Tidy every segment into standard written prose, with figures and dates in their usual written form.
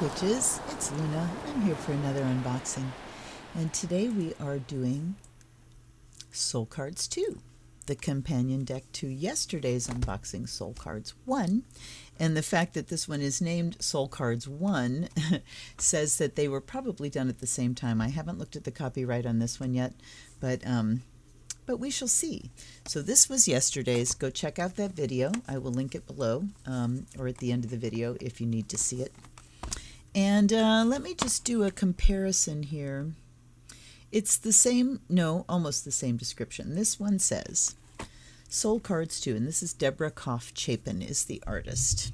Witches, it's Luna. I'm here for another unboxing. And today we are doing Soul Cards 2, the companion deck to yesterday's unboxing, Soul Cards 1. And the fact that this one is named Soul Cards 1 says that they were probably done at the same time. I haven't looked at the copyright on this one yet, but we shall see. So this was yesterday's. Go check out that video. I will link it below or at the end of the video if you need to see it. And let me just do a comparison here. It's the same, no, almost the same description. This one says, Soul Cards 2, and this is Deborah Koff-Chapin is the artist.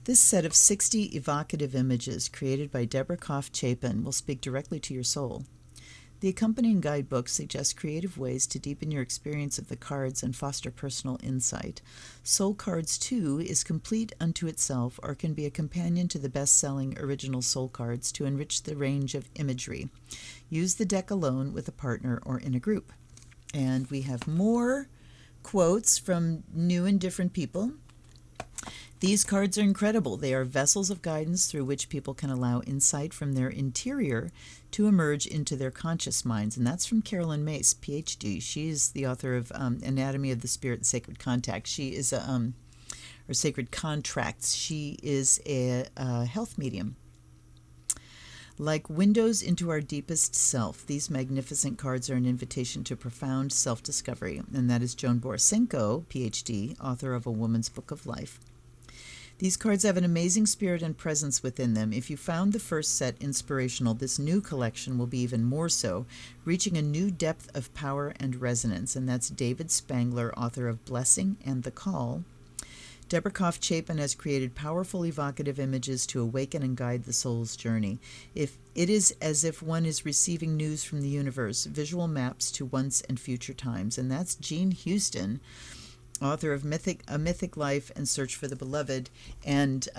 This set of 60 evocative images created by Deborah Koff-Chapin will speak directly to your soul. The accompanying guidebook suggests creative ways to deepen your experience of the cards and foster personal insight. Soul Cards 2 is complete unto itself or can be a companion to the best-selling original Soul Cards to enrich the range of imagery. Use the deck alone, with a partner, or in a group. And we have more quotes from new and different people. These cards are incredible. They are vessels of guidance through which people can allow insight from their interior to emerge into their conscious minds. And that's from Carolyn Mace, PhD. She is the author of Anatomy of the Spirit and Sacred Contact. She is or Sacred Contracts. She is a health medium. Like windows into our deepest self, these magnificent cards are an invitation to profound self-discovery. And that is Joan Borisenko, PhD, author of A Woman's Book of Life. These cards have an amazing spirit and presence within them. If you found the first set inspirational, this new collection will be even more so, reaching a new depth of power and resonance. And that's David Spangler, author of Blessing and the Call. Deborah Koff-Chapin has created powerful evocative images to awaken and guide the soul's journey. If it is as if one is receiving news from the universe, visual maps to once and future times. And that's Jean Houston, author of A Mythic Life and Search for the Beloved, and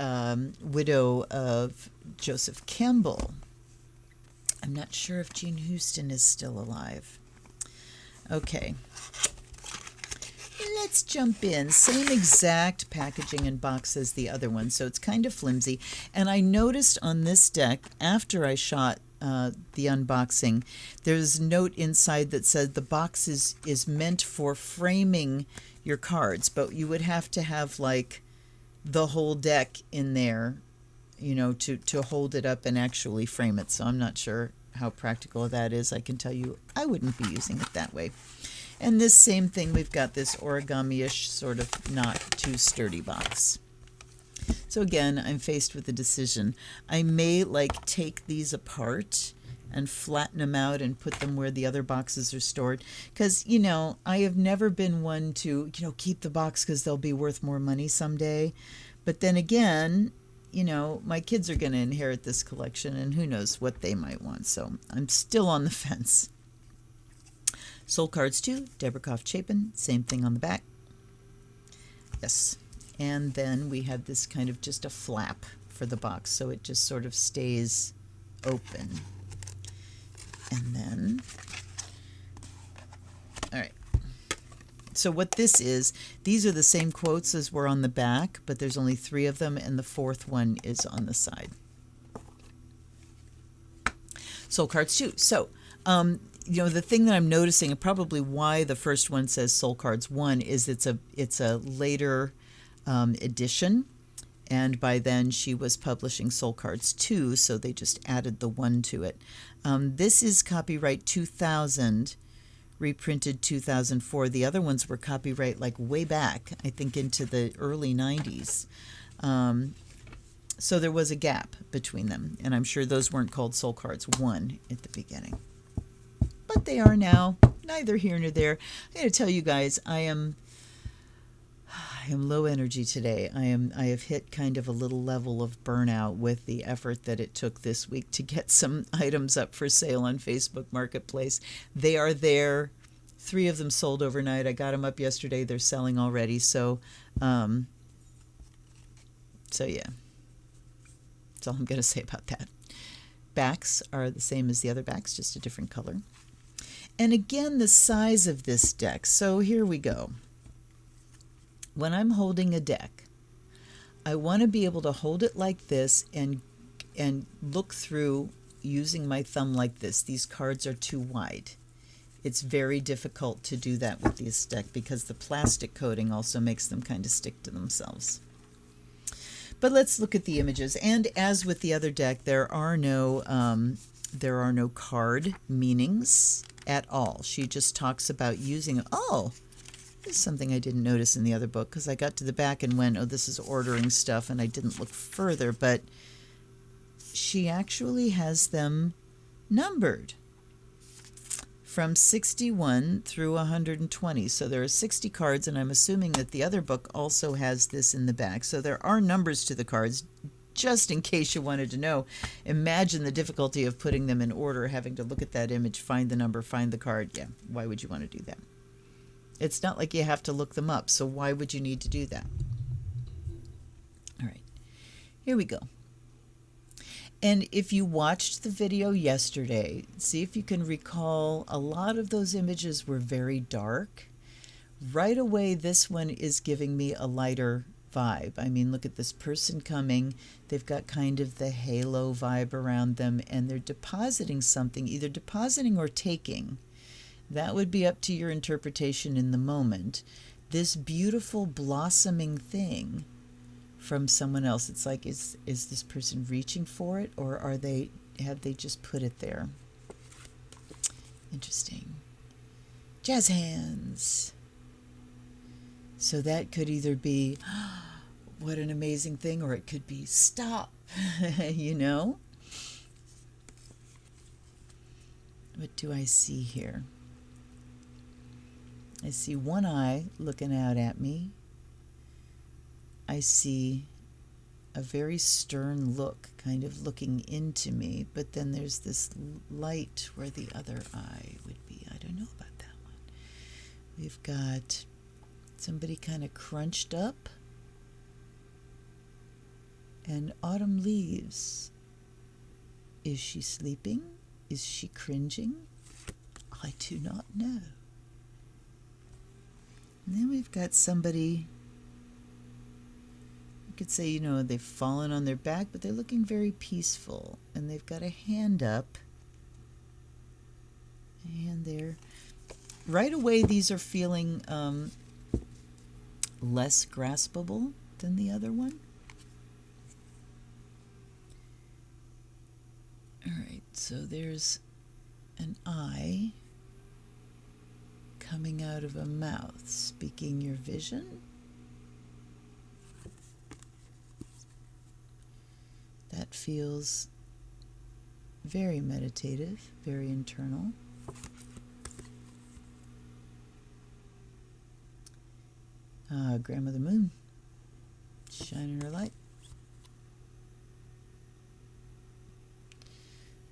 widow of Joseph Campbell. I'm not sure if Jean Houston is still alive. Okay. Let's jump in. Same exact packaging and box as the other one, so it's kind of flimsy. And I noticed on this deck, after I shot the unboxing, there's a note inside that said the box is meant for framing your cards, but you would have to have like the whole deck in there, you know, to hold it up and actually frame it. So I'm not sure how practical that is. I can tell you I wouldn't be using it that way. And this same thing, we've got this origami-ish sort of not too sturdy box. So again, I'm faced with a decision. I may like take these apart and flatten them out and put them where the other boxes are stored. Because, you know, I have never been one to, you know, keep the box because they'll be worth more money someday. But then again, you know, my kids are going to inherit this collection and who knows what they might want. So I'm still on the fence. Soul Cards 2, Deborah Koff-Chapin, same thing on the back. Yes. And then we have this kind of just a flap for the box, so it just sort of stays open. And then, all right. So what this is, these are the same quotes as were on the back, but there's only 3 of them, and the 4th one is on the side. Soul Cards 2. So, you know, the thing that I'm noticing, and probably why the first one says Soul Cards 1, is it's a later edition, and by then she was publishing Soul Cards 2, so they just added the 1 to it. This is copyright 2000, reprinted 2004. The other ones were copyright like way back, I think into the early 90s. So there was a gap between them, and I'm sure those weren't called Soul Cards 1 at the beginning. But they are now, neither here nor there. I got to tell you guys, I am low energy today. I have hit kind of a little level of burnout with the effort that it took this week to get some items up for sale on Facebook Marketplace. They are there. 3 of them sold overnight. I got them up yesterday. They're selling already. So yeah. That's all I'm going to say about that. Backs are the same as the other backs, just a different color. And again, the size of this deck. So here we go. When I'm holding a deck, I want to be able to hold it like this and and look through using my thumb like this. These cards are too wide. It's very difficult to do that with this deck because the plastic coating also makes them kind of stick to themselves. But let's look at the images. And as with the other deck, there are no card meanings at all. She just talks about using, oh, this is something I didn't notice in the other book because I got to the back and went, oh, this is ordering stuff, and I didn't look further, but she actually has them numbered from 61 through 120. So there are 60 cards, and I'm assuming that the other book also has this in the back. So there are numbers to the cards, just in case you wanted to know. Imagine the difficulty of putting them in order, having to look at that image, find the number, find the card. Yeah, why would you want to do that? It's not like you have to look them up, so why would you need to do that? All right, here we go. And if you watched the video yesterday, see if you can recall, a lot of those images were very dark. Right away, this one is giving me a lighter vibe. I mean, look at this person coming. They've got kind of the halo vibe around them, and they're depositing something, either depositing or taking. That would be up to your interpretation in the moment. This beautiful blossoming thing from someone else. It's like, is this person reaching for it, or have they just put it there? Interesting. Jazz hands. So that could either be, oh, what an amazing thing, or it could be stop. You know? What do I see here? I see one eye looking out at me. I see a very stern look, kind of looking into me, but then there's this light where the other eye would be. I don't know about that one. We've got somebody kind of crunched up, and autumn leaves. Is she sleeping? Is she cringing? I do not know. And then we've got somebody, you could say, you know, they've fallen on their back, but they're looking very peaceful. And they've got a hand up. And they're, right away, these are feeling less graspable than the other one. All right, so there's an eye coming out of a mouth, speaking your vision. That feels very meditative, very internal. Grandmother Moon, shining her light.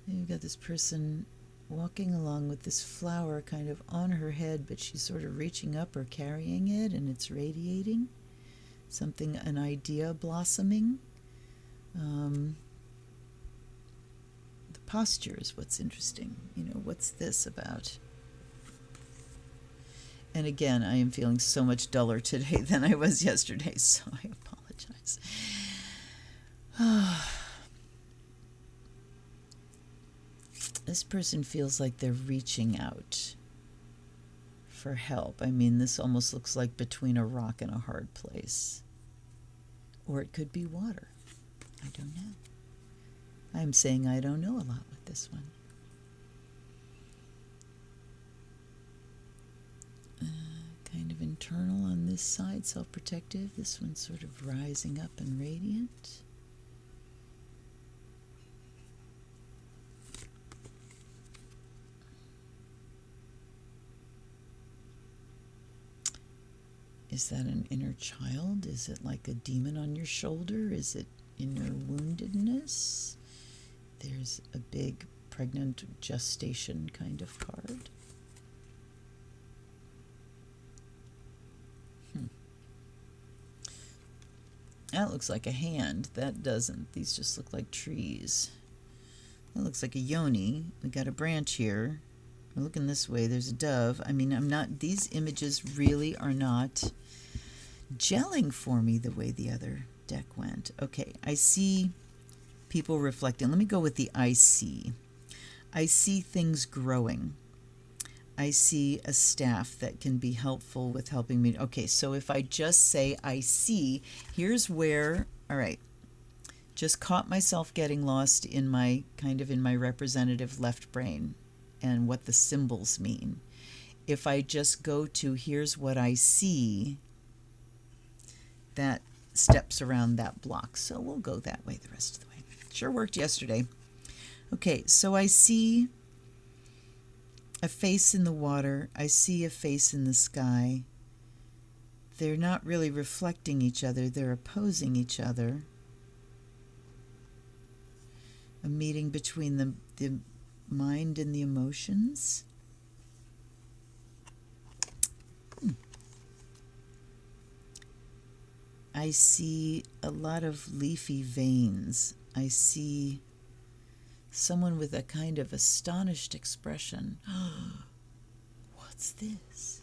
And you've got this person walking along with this flower kind of on her head, but she's sort of reaching up or carrying it, and it's radiating. Something, an idea blossoming. The posture is what's interesting. You know, what's this about? And again, I am feeling so much duller today than I was yesterday, so I apologize. This person feels like they're reaching out for help. I mean, this almost looks like between a rock and a hard place. Or it could be water. I don't know. I'm saying I don't know a lot with this one. Kind of internal on this side, self-protective. This one's sort of rising up and radiant. Is that an inner child? Is it like a demon on your shoulder? Is it inner woundedness? There's a big pregnant gestation kind of card. That looks like a hand. That doesn't. These just look like trees. That looks like a yoni. We got a branch here. We're looking this way. There's a dove. I mean, these images really are not gelling for me the way the other deck went. Okay, I see people reflecting. Let me go with the I see. I see things growing. I see a staff that can be helpful with helping me. Okay, so if I just say I see, here's where, all right, just caught myself getting lost in my representative left brain and what the symbols mean. If I just go to here's what I see, that steps around that block. So we'll go that way the rest of the way. Sure worked yesterday. Okay, so I see a face in the water. I see a face in the sky. They're not really reflecting each other. They're opposing each other. A meeting between the mind and the emotions. I see a lot of leafy veins. I see someone with a kind of astonished expression. What's this?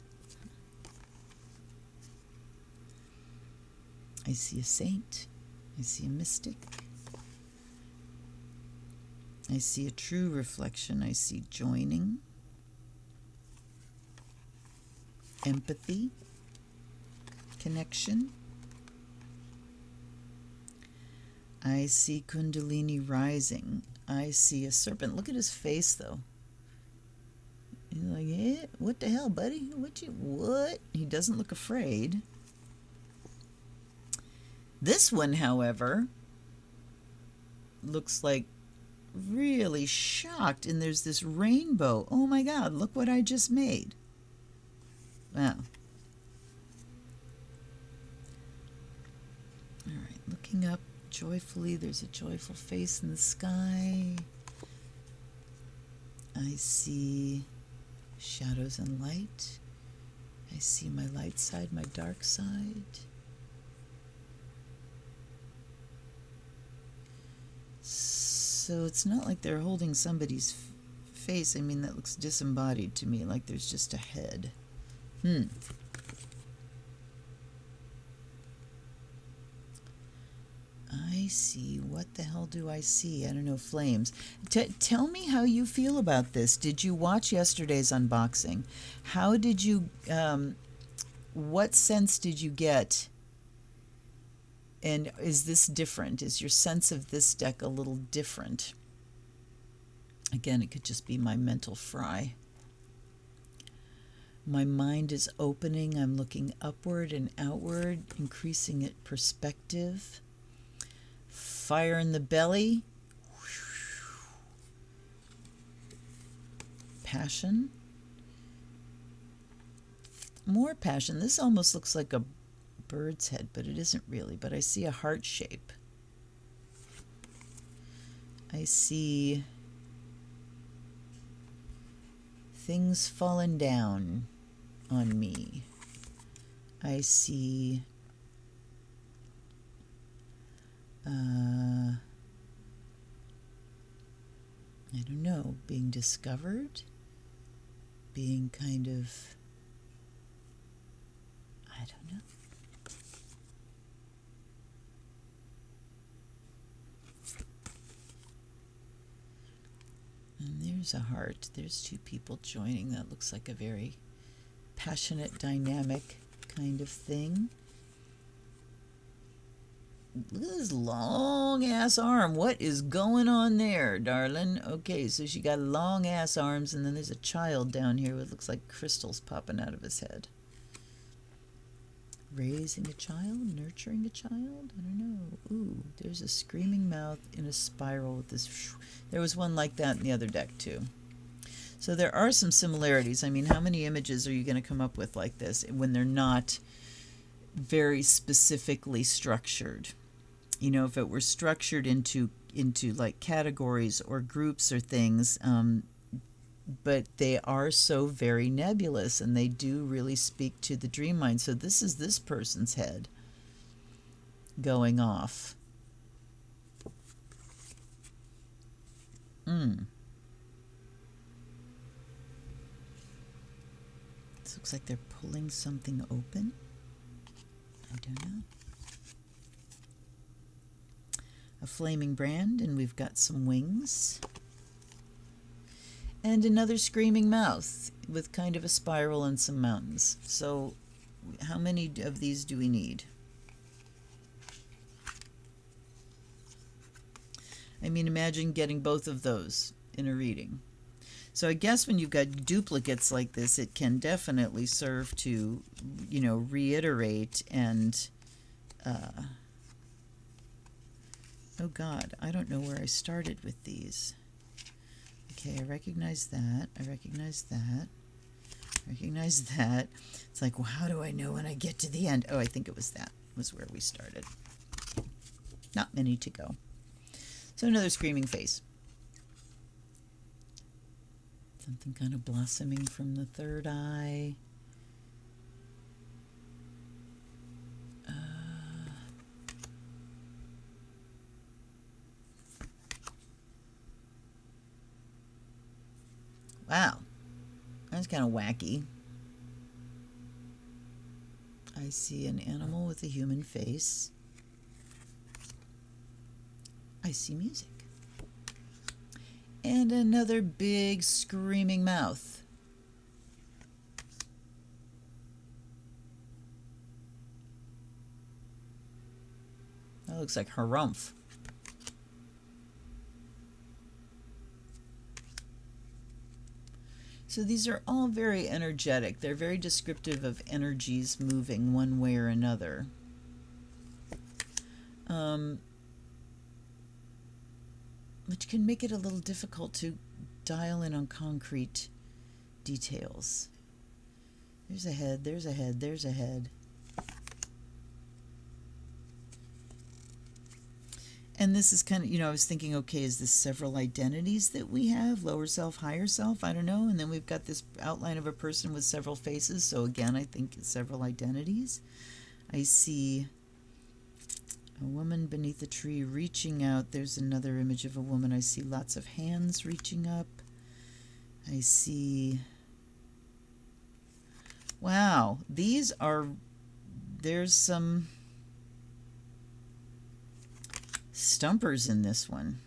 I see a saint. I see a mystic. I see a true reflection. I see joining, empathy, connection. I see Kundalini rising. I see a serpent. Look at his face, though. He's like, yeah, what the hell, buddy? What? He doesn't look afraid. This one, however, looks like really shocked, and there's this rainbow. Oh my God, look what I just made. Wow. All right, looking up joyfully. There's a joyful face in the sky. I see shadows and light. I see my light side, my dark side. So it's not like they're holding somebody's face. I mean, that looks disembodied to me, like there's just a head. I see. What the hell do I see? I don't know. Flames. Tell me how you feel about this. Did you watch yesterday's unboxing? How did you, what sense did you get? And is this different? Is your sense of this deck a little different? Again, it could just be my mental fry. My mind is opening. I'm looking upward and outward, increasing it perspective. Fire in the belly. Passion. More passion. This almost looks like a bird's head, but it isn't really. But I see a heart shape. I see things falling down on me. I see I don't know, being discovered, being kind of, I don't know. And there's a heart. There's two people joining. That looks like a very passionate, dynamic kind of thing. Look at this long-ass arm. What is going on there, darling? Okay, so she got long-ass arms, and then there's a child down here with looks like crystals popping out of his head. Raising a child? Nurturing a child? I don't know. Ooh, there's a screaming mouth in a spiral with this. There was one like that in the other deck, too. So there are some similarities. I mean, how many images are you going to come up with like this when they're not very specifically structured? You know, if it were structured into like categories or groups or things, but they are so very nebulous, and they do really speak to the dream mind. So this is this person's head going off. This looks like they're pulling something open. I don't know. a flaming brand, and we've got some wings. And another screaming mouth with kind of a spiral and some mountains. So how many of these do we need? I mean, imagine getting both of those in a reading. So I guess when you've got duplicates like this, it can definitely serve to, reiterate and, oh God, I don't know where I started with these. Okay, I recognize that. I recognize that. I recognize that. It's like, well, how do I know when I get to the end? Oh, I think it was that was where we started. Not many to go. So another screaming face. Something kind of blossoming from the third eye. Wow, that's kind of wacky. I see an animal with a human face. I see music. And another big screaming mouth. That looks like harumph. So these are all very energetic. They're very descriptive of energies moving one way or another. Which can make it a little difficult to dial in on concrete details. There's a head, there's a head, there's a head. And this is kind of, I was thinking, okay, is this several identities that we have? Lower self, higher self? I don't know. And then we've got this outline of a person with several faces. So again, I think it's several identities. I see a woman beneath a tree reaching out. There's another image of a woman. I see lots of hands reaching up. I see... Wow, there's some stumpers in this one.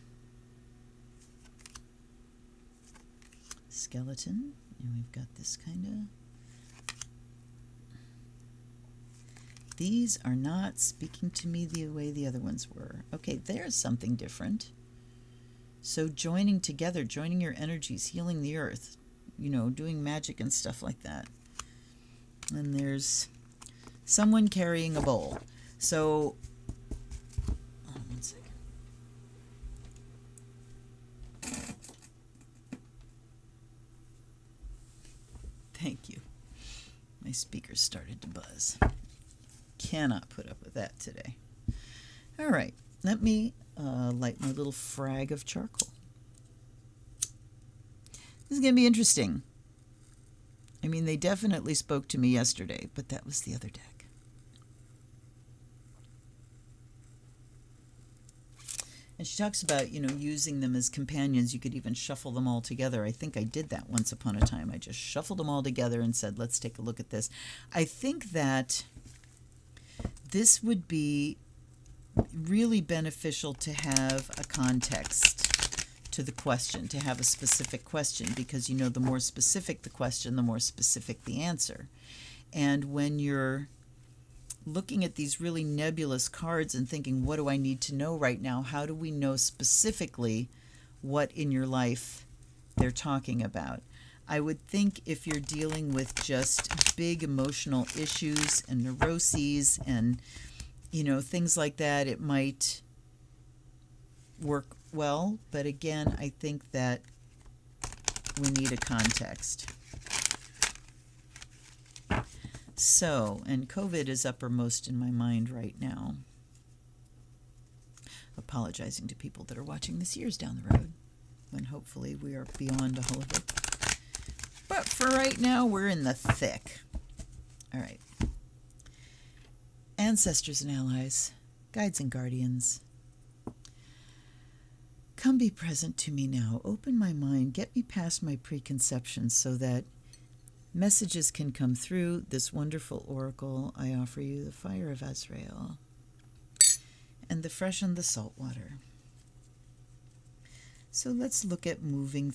Skeleton, and we've got this kind of... These are not speaking to me the way the other ones were. Okay, there's something different. So joining together, joining your energies, healing the earth, doing magic and stuff like that. And there's someone carrying a bowl. So, hold on 1 second. Thank you. My speaker started to buzz. Cannot put up with that today. All right, let me light my little frag of charcoal. This is going to be interesting. I mean, they definitely spoke to me yesterday, but that was the other deck. And she talks about, using them as companions. You could even shuffle them all together. I think I did that once upon a time. I just shuffled them all together and said, let's take a look at this. I think that this would be really beneficial to have a context to the question, to have a specific question, because the more specific the question, the more specific the answer. And when you're looking at these really nebulous cards and thinking, what do I need to know right now? How do we know specifically what in your life they're talking about? I would think if you're dealing with just big emotional issues and neuroses and, things like that, it might work well. But again, I think that we need a context. So, and COVID is uppermost in my mind right now. Apologizing to people that are watching this years down the road, when hopefully we are beyond all of it. But for right now, we're in the thick. All right. Ancestors and allies, guides and guardians, come be present to me now. Open my mind. Get me past my preconceptions so that messages can come through this wonderful oracle. I offer you the fire of Azrael. and the fresh and the salt water. So let's look at moving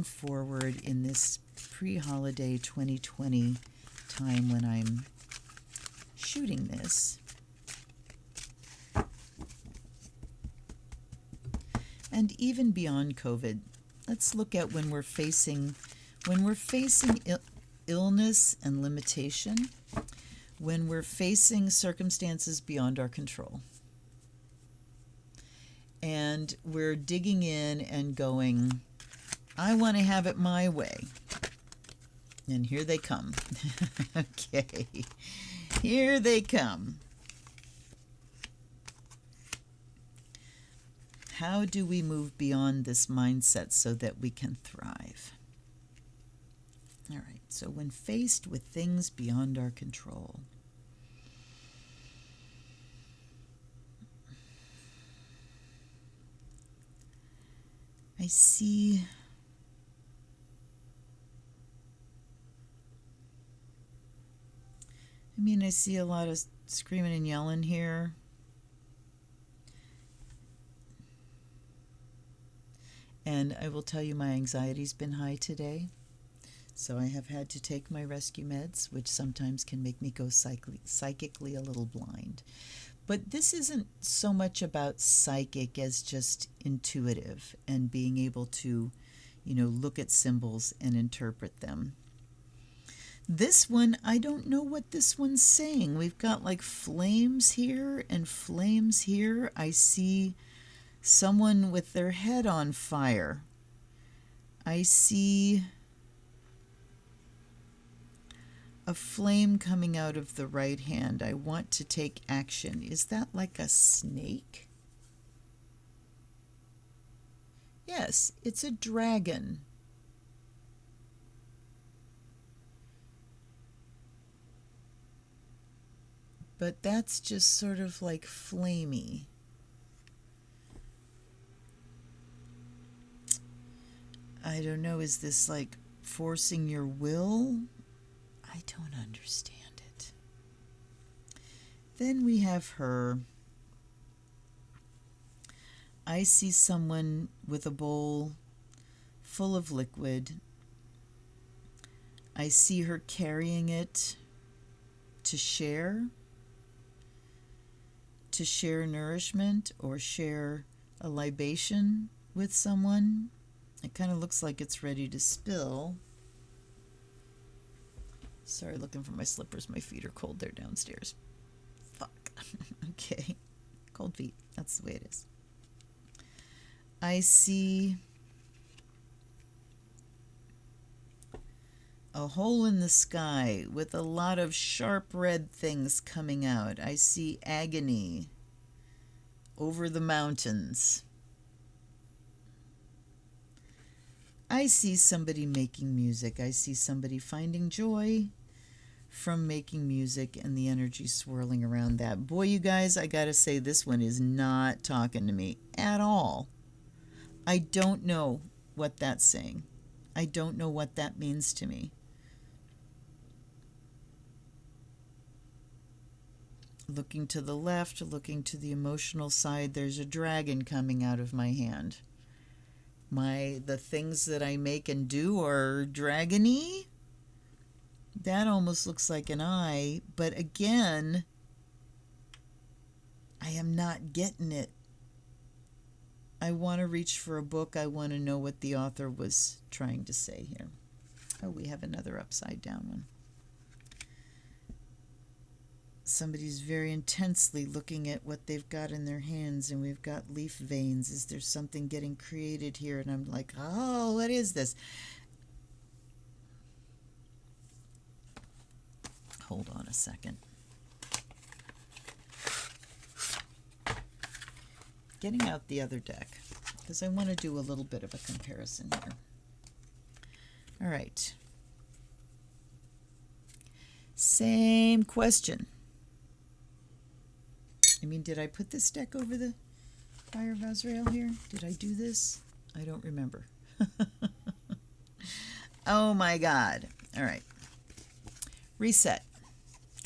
forward in this pre-holiday 2020 time when I'm shooting this. And even beyond COVID, let's look at when we're facing illness and limitation, when we're facing circumstances beyond our control. And we're digging in and going, I want to have it my way. And here they come. Okay, here they come. How do we move beyond this mindset so that we can thrive? All right, so when faced with things beyond our control, I see a lot of screaming and yelling here. And I will tell you, my anxiety's been high today. So I have had to take my rescue meds, which sometimes can make me go psychically a little blind. But this isn't so much about psychic as just intuitive and being able to, look at symbols and interpret them. This one, I don't know what this one's saying. We've got like flames here and flames here. I see someone with their head on fire. I see a flame coming out of the right hand. I want to take action. Is that like a snake? Yes, it's a dragon. But that's just sort of like flamey. I don't know, is this like forcing your will? I don't understand it. Then we have her. I see someone with a bowl full of liquid. I see her carrying it to share nourishment or share a libation with someone. It kind of looks like it's ready to spill. Sorry, looking for my slippers. My feet are cold. They're downstairs. Fuck. Okay. Cold feet. That's the way it is. I see a hole in the sky with a lot of sharp red things coming out. I see agony over the mountains. I see somebody making music. I see somebody finding joy from making music and the energy swirling around that. Boy, you guys, I gotta say, this one is not talking to me at all. I don't know what that's saying. I don't know what that means to me. Looking to the left, looking to the emotional side, there's a dragon coming out of my hand. The things that I make and do are dragony. That almost looks like an eye, but again, I am not getting it. I want to reach for a book. I want to know what the author was trying to say here. Oh, we have another upside down one. Somebody's very intensely looking at what they've got in their hands, and we've got leaf veins. Is there something getting created here? And I'm like, oh, what is this? Hold on a second. Getting out the other deck, because I want to do a little bit of a comparison here. All right. Same question. Did I put this deck over the Fire of Azrael here? Did I do this? I don't remember. Oh my God. All right. Reset.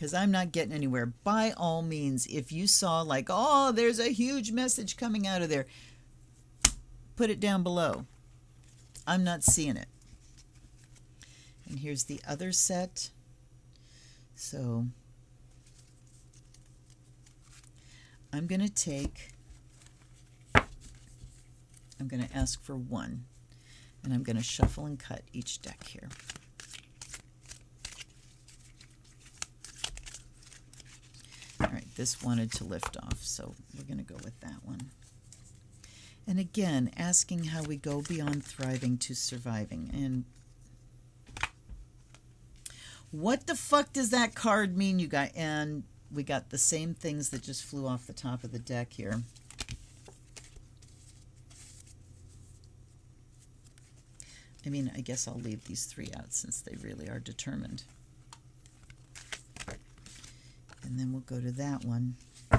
because I'm not getting anywhere. By all means, if you saw like, oh, there's a huge message coming out of there, put it down below. I'm not seeing it. And here's the other set. So I'm going to ask for one, and I'm going to shuffle and cut each deck here. All right, this wanted to lift off, so we're going to go with that one. And again, asking how we go beyond thriving to surviving. And what the fuck does that card mean, you guys? And we got the same things that just flew off the top of the deck here. I mean, I guess I'll leave these three out since they really are determined. And then we'll go to that one. All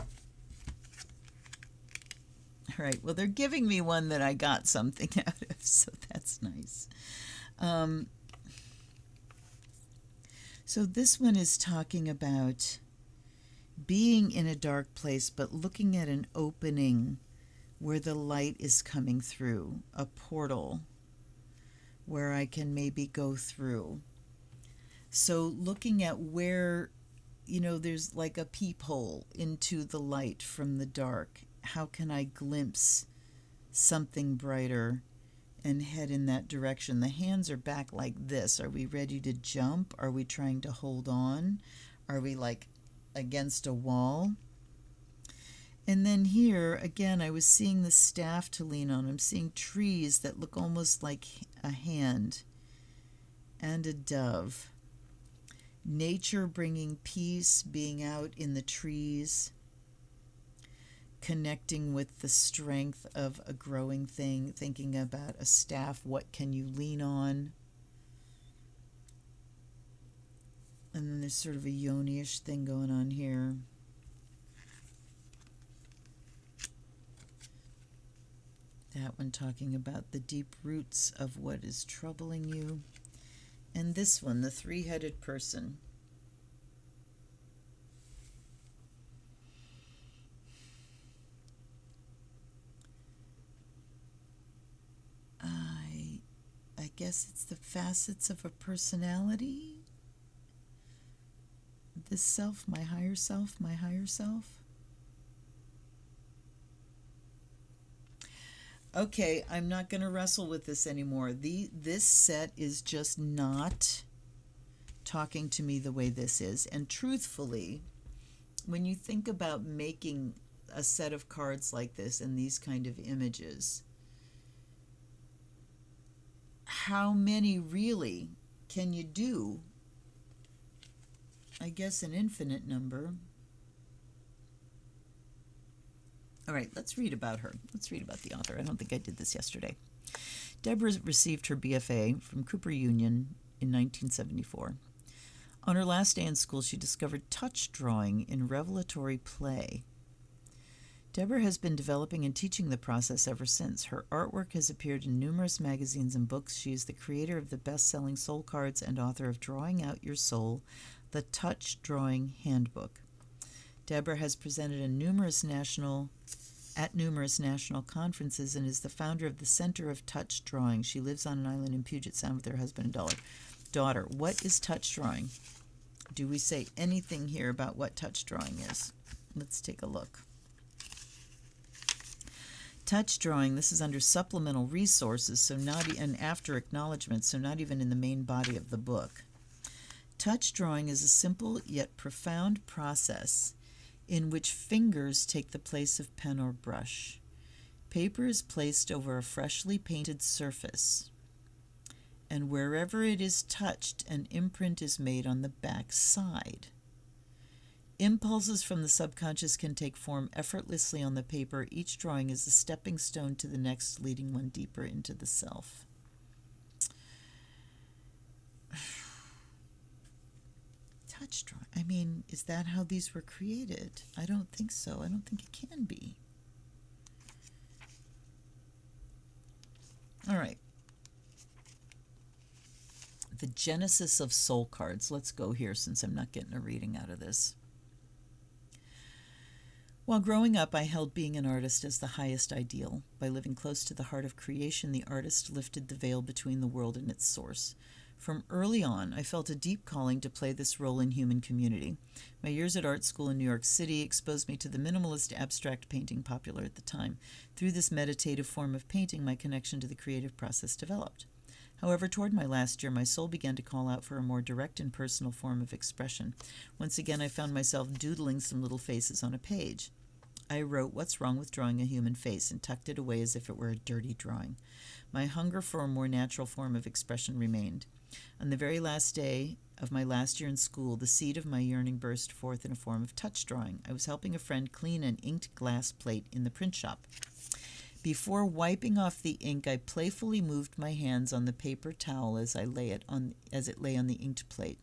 right, well, they're giving me one that I got something out of, so that's nice. So this one is talking about being in a dark place, but looking at an opening where the light is coming through, a portal where I can maybe go through. So looking at where, you know, there's like a peephole into the light from the dark. How can I glimpse something brighter and head in that direction? The hands are back like this. Are we ready to jump? Are we trying to hold on? Are we like against a wall? And then here, again, I was seeing the staff to lean on. I'm seeing trees that look almost like a hand and a dove. Nature bringing peace, being out in the trees, connecting with the strength of a growing thing, thinking about a staff, what can you lean on? And then there's sort of a yoni-ish thing going on here. That one talking about the deep roots of what is troubling you. And this one, the three-headed person. I guess it's the facets of a personality. This self, my higher self, my higher self. Okay, I'm not going to wrestle with this anymore. This set is just not talking to me the way this is. And truthfully, when you think about making a set of cards like this and these kind of images, how many really can you do? I guess an infinite number. All right, let's read about her. Let's read about the author. I don't think I did this yesterday. Deborah received her BFA from Cooper Union in 1974. On her last day in school, she discovered touch drawing in revelatory play. Deborah has been developing and teaching the process ever since. Her artwork has appeared in numerous magazines and books. She is the creator of the best-selling soul cards and author of Drawing Out Your Soul, the Touch Drawing Handbook. Deborah has presented at numerous national conferences and is the founder of the Center of Touch Drawing. She lives on an island in Puget Sound with her husband and daughter. What is touch drawing? Do we say anything here about what touch drawing is? Let's take a look. Touch drawing, this is under supplemental resources, so and after acknowledgement, so not even in the main body of the book. Touch drawing is a simple yet profound process in which fingers take the place of pen or brush. Paper is placed over a freshly painted surface, and wherever it is touched, an imprint is made on the back side. Impulses from the subconscious can take form effortlessly on the paper. Each drawing is a stepping stone to the next, leading one deeper into the self. Touch drawing. I mean, is that how these were created? I don't think so. I don't think it can be. All right. The genesis of soul cards. Let's go here since I'm not getting a reading out of this. While growing up, I held being an artist as the highest ideal. By living close to the heart of creation, the artist lifted the veil between the world and its source. From early on, I felt a deep calling to play this role in human community. My years at art school in New York City exposed me to the minimalist abstract painting popular at the time. Through this meditative form of painting, my connection to the creative process developed. However, toward my last year, my soul began to call out for a more direct and personal form of expression. Once again, I found myself doodling some little faces on a page. I wrote, "What's wrong with drawing a human face?" and tucked it away as if it were a dirty drawing. My hunger for a more natural form of expression remained. On the very last day of my last year in school, the seed of my yearning burst forth in a form of touch drawing. I was helping a friend clean an inked glass plate in the print shop. Before wiping off the ink, I playfully moved my hands on the paper towel as it lay on the inked plate.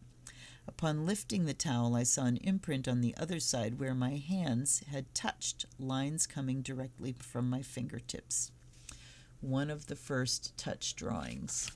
Upon lifting the towel, I saw an imprint on the other side where my hands had touched, lines coming directly from my fingertips. One of the first touch drawings.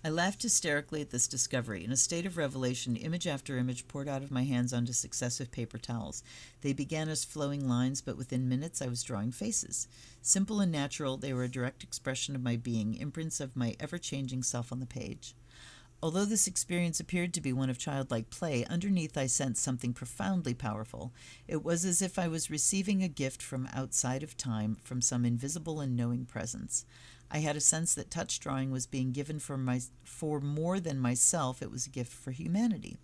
I laughed hysterically at this discovery. In a state of revelation, image after image poured out of my hands onto successive paper towels. They began as flowing lines, but within minutes I was drawing faces. Simple and natural, they were a direct expression of my being, imprints of my ever-changing self on the page. Although this experience appeared to be one of childlike play, underneath I sensed something profoundly powerful. It was as if I was receiving a gift from outside of time, from some invisible and knowing presence. I had a sense that touch drawing was being given for more than myself. It was a gift for humanity.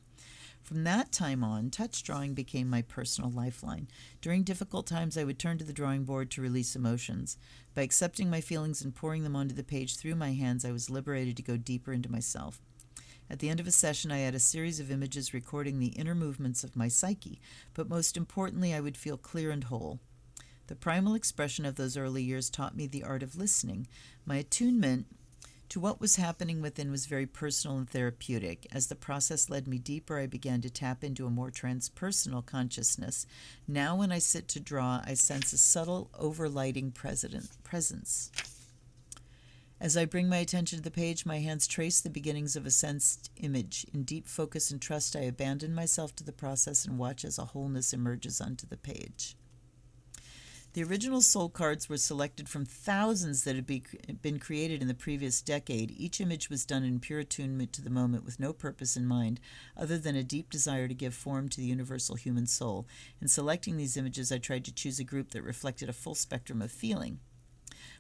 From that time on, touch drawing became my personal lifeline. During difficult times, I would turn to the drawing board to release emotions. By accepting my feelings and pouring them onto the page through my hands, I was liberated to go deeper into myself. At the end of a session, I had a series of images recording the inner movements of my psyche, but most importantly, I would feel clear and whole. The primal expression of those early years taught me the art of listening. My attunement to what was happening within was very personal and therapeutic. As the process led me deeper, I began to tap into a more transpersonal consciousness. Now when I sit to draw, I sense a subtle, overlighting presence. As I bring my attention to the page, my hands trace the beginnings of a sensed image. In deep focus and trust, I abandon myself to the process and watch as a wholeness emerges onto the page. The original soul cards were selected from thousands that had been created in the previous decade. Each image was done in pure attunement to the moment with no purpose in mind other than a deep desire to give form to the universal human soul. In selecting these images, I tried to choose a group that reflected a full spectrum of feeling.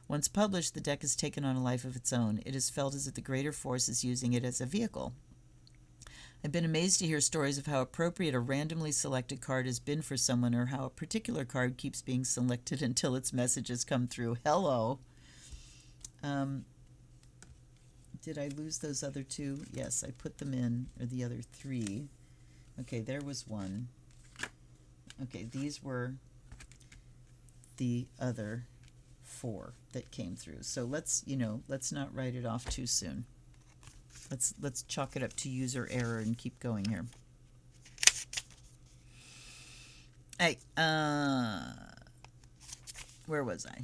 Once published, the deck has taken on a life of its own. It is felt as if the greater force is using it as a vehicle. I've been amazed to hear stories of how appropriate a randomly selected card has been for someone, or how a particular card keeps being selected until its messages come through. Hello. Did I lose those other two? Yes, I put them in, or the other three. Okay, there was one. Okay, these were the other four that came through. So let's not write it off too soon. Let's chalk it up to user error and keep going here. Hey, where was I?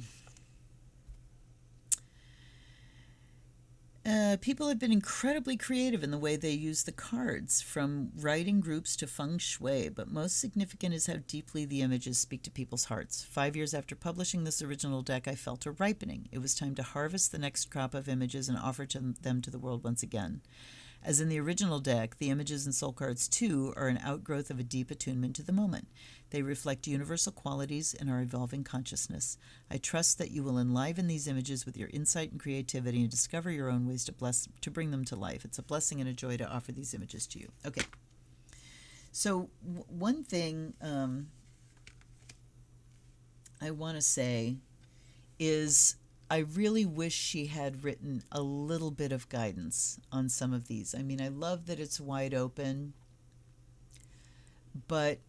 People have been incredibly creative in the way they use the cards, from writing groups to feng shui, but most significant is how deeply the images speak to people's hearts. 5 years after publishing this original deck, I felt a ripening. It was time to harvest the next crop of images and offer them to the world once again. As in the original deck, the images in Soul Cards 2 are an outgrowth of a deep attunement to the moment. They reflect universal qualities in our evolving consciousness. I trust that you will enliven these images with your insight and creativity and discover your own ways to bring them to life. It's a blessing and a joy to offer these images to you. Okay. So one thing I want to say is I really wish she had written a little bit of guidance on some of these. I mean, I love that it's wide open, but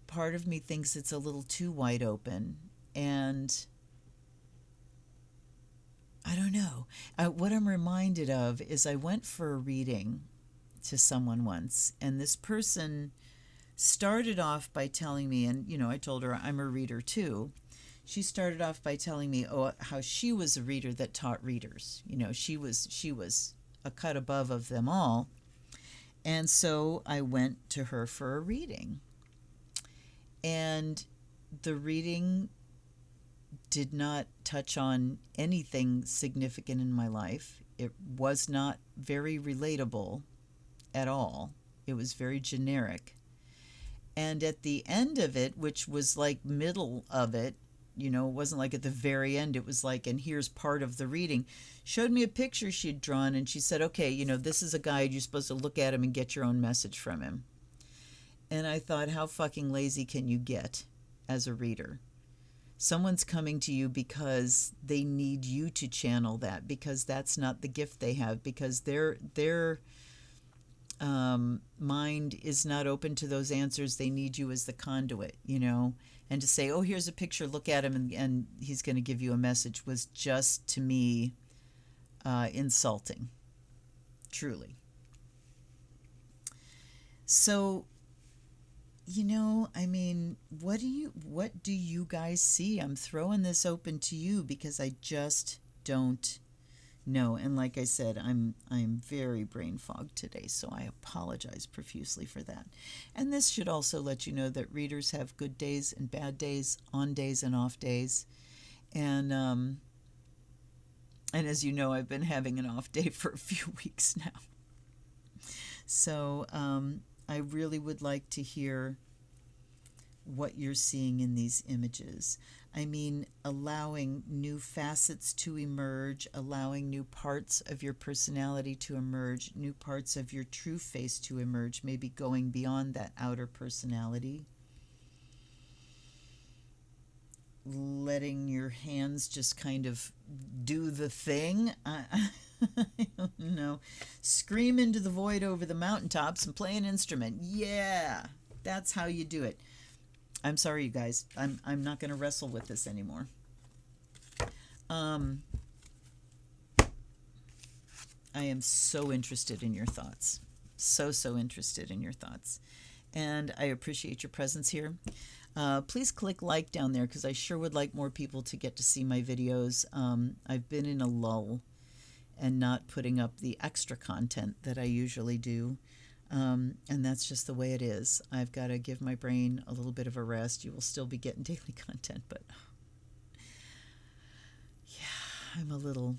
part of me thinks it's a little too wide open. And I don't know. What I'm reminded of is I went for a reading to someone once, and this person started off by telling me, and I told her I'm a reader too. she started off by telling me, how she was a reader that taught readers. You know, she was a cut above of them all. And so I went to her for a reading. And the reading did not touch on anything significant in my life. It was not very relatable at all. It was very generic. And at the end of it, which was like middle of it, you know, it wasn't like at the very end, it was like, and here's part of the reading, showed me a picture she'd drawn, and she said, okay, you know, this is a guide, you're supposed to look at him and get your own message from him. And I thought, how fucking lazy can you get as a reader? Someone's coming to you because they need you to channel that, because that's not the gift they have, because their mind is not open to those answers. They need you as the conduit, you know. And to say, oh, here's a picture, look at him, and he's going to give you a message, was just, to me, insulting, truly. So, you know, I mean, what do you guys see? I'm throwing this open to you because I just don't know. And like I said, I'm very brain fogged today, so I apologize profusely for that. And this should also let you know that readers have good days and bad days, on days and off days. And as you know, I've been having an off day for a few weeks now. So I really would like to hear what you're seeing in these images. I mean, allowing new facets to emerge, allowing new parts of your personality to emerge, new parts of your true face to emerge, maybe going beyond that outer personality. Letting your hands just kind of do the thing. I don't know. Scream into the void over the mountaintops and play an instrument. Yeah, that's how you do it. I'm sorry, you guys. I'm not going to wrestle with this anymore. I am so interested in your thoughts. So interested in your thoughts. And I appreciate your presence here. Please click like down there, because I sure would like more people to get to see my videos. I've been in a lull and not putting up the extra content that I usually do. And that's just the way it is. I've got to give my brain a little bit of a rest. You will still be getting daily content, but yeah, I'm a little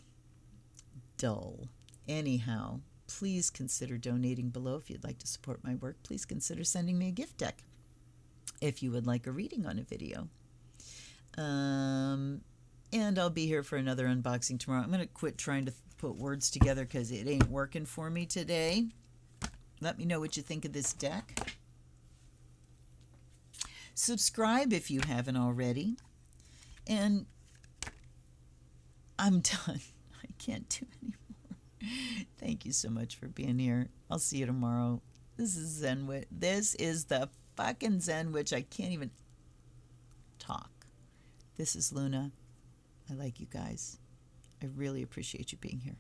dull. Anyhow, please consider donating below if you'd like to support my work. Please consider sending me a gift deck if you would like a reading on a video. And I'll be here for another unboxing tomorrow. I'm going to quit trying to put words together because it ain't working for me today. Let me know what you think of this deck. Subscribe if you haven't already. And I'm done. I can't do anymore. Thank you so much for being here. I'll see you tomorrow. This is ZenWitch. This is the fucking ZenWitch. I can't even talk. This is Luna. I like you guys. I really appreciate you being here.